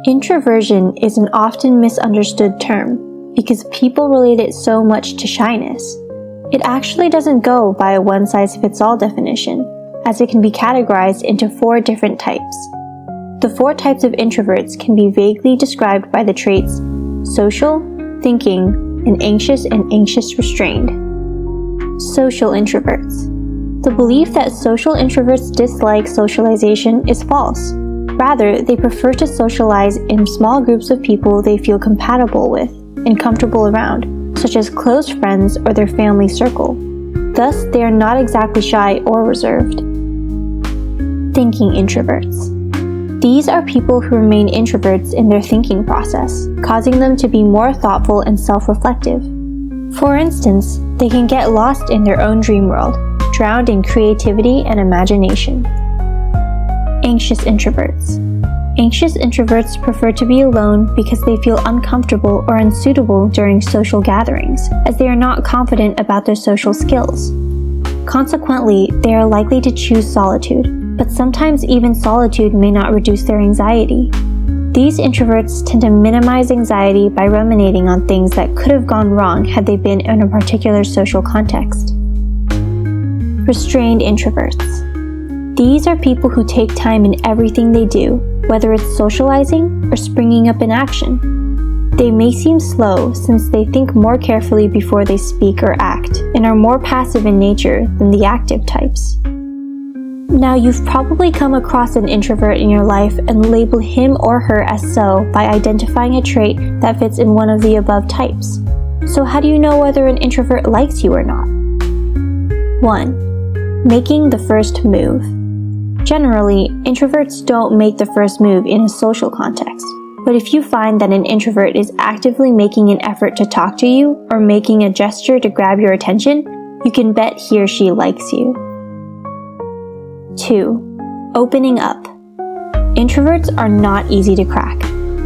Introversion is an often misunderstood term because people relate it so much to shyness. It actually doesn't go by a one-size-fits-all definition, as it can be categorized into 4 different types. The 4 types of introverts can be vaguely described by the traits social, thinking, and anxious restrained. Social introverts. The belief that social introverts dislike socialization is false. Rather, they prefer to socialize in small groups of people they feel compatible with and comfortable around, such as close friends or their family circle. Thus, they are not exactly shy or reserved. Thinking introverts. These are people who remain introverts in their thinking process, causing them to be more thoughtful and self-reflective. For instance, they can get lost in their own dream world, drowned in creativity and imagination. Anxious introverts. Anxious introverts prefer to be alone because they feel uncomfortable or unsuitable during social gatherings, as they are not confident about their social skills. Consequently, they are likely to choose solitude, but sometimes even solitude may not reduce their anxiety. These introverts tend to minimize anxiety by ruminating on things that could have gone wrong had they been in a particular social context. Restrained introverts. These are people who take time in everything they do, whether it's socializing or springing up in action. They may seem slow since they think more carefully before they speak or act, and are more passive in nature than the active types. Now, you've probably come across an introvert in your life and labeled him or her as so by identifying a trait that fits in one of the above types. So how do you know whether an introvert likes you or not? 1. Making the first move. Generally, introverts don't make the first move in a social context, but if you find that an introvert is actively making an effort to talk to you or making a gesture to grab your attention, you can bet he or she likes you. 2. Opening up. Introverts are not easy to crack.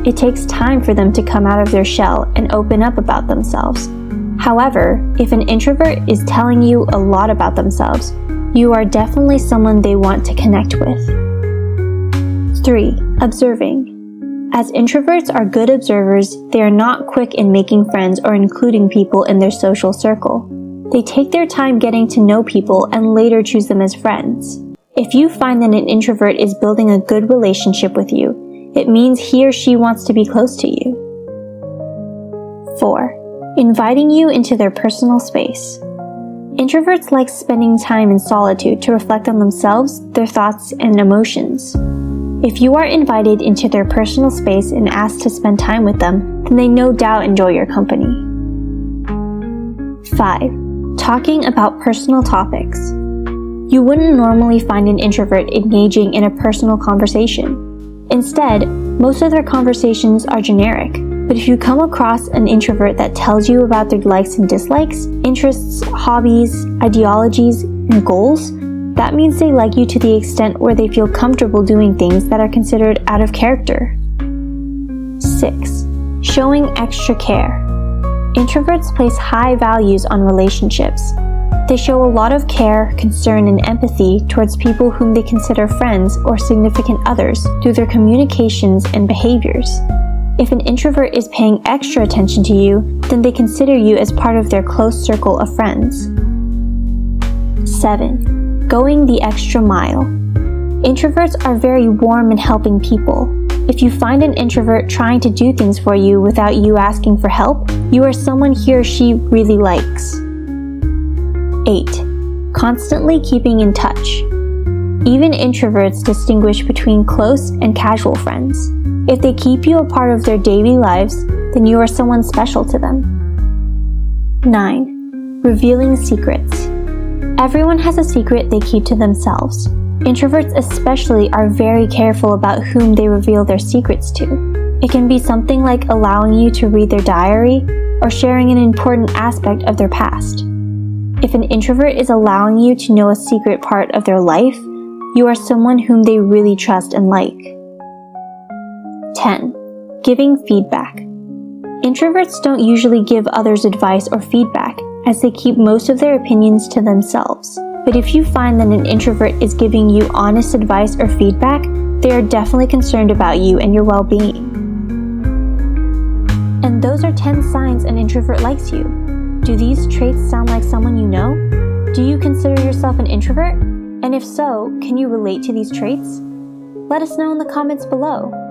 It takes time for them to come out of their shell and open up about themselves. However, if an introvert is telling you a lot about themselves, you are definitely someone they want to connect with. 3. Observing. As introverts are good observers, they are not quick in making friends or including people in their social circle. They take their time getting to know people and later choose them as friends. If you find that an introvert is building a good relationship with you, it means he or she wants to be close to you. 4. Inviting you into their personal space. Introverts like spending time in solitude to reflect on themselves, their thoughts, and emotions. If you are invited into their personal space and asked to spend time with them, then they no doubt enjoy your company. 5. Talking about personal topics. You wouldn't normally find an introvert engaging in a personal conversation. Instead, most of their conversations are generic. But if you come across an introvert that tells you about their likes and dislikes, interests, hobbies, ideologies, and goals, that means they like you to the extent where they feel comfortable doing things that are considered out of character. 6. Showing extra care. Introverts place high values on relationships. They show a lot of care, concern, and empathy towards people whom they consider friends or significant others through their communications and behaviors. If an introvert is paying extra attention to you, then they consider you as part of their close circle of friends. 7. Going the extra mile. Introverts are very warm and helping people. If you find an introvert trying to do things for you without you asking for help, you are someone he or she really likes. 8. Constantly keeping in touch. Even introverts distinguish between close and casual friends. If they keep you a part of their daily lives, then you are someone special to them. 9. Revealing secrets. Everyone has a secret they keep to themselves. Introverts especially are very careful about whom they reveal their secrets to. It can be something like allowing you to read their diary or sharing an important aspect of their past. If an introvert is allowing you to know a secret part of their life, you are someone whom they really trust and like. 10. Giving feedback. Introverts don't usually give others advice or feedback, as they keep most of their opinions to themselves. But if you find that an introvert is giving you honest advice or feedback, they are definitely concerned about you and your well-being. are 10 signs an introvert likes you. Do these traits sound like someone you know? Do you consider yourself an introvert? And if so, can you relate to these traits? Let us know in the comments below.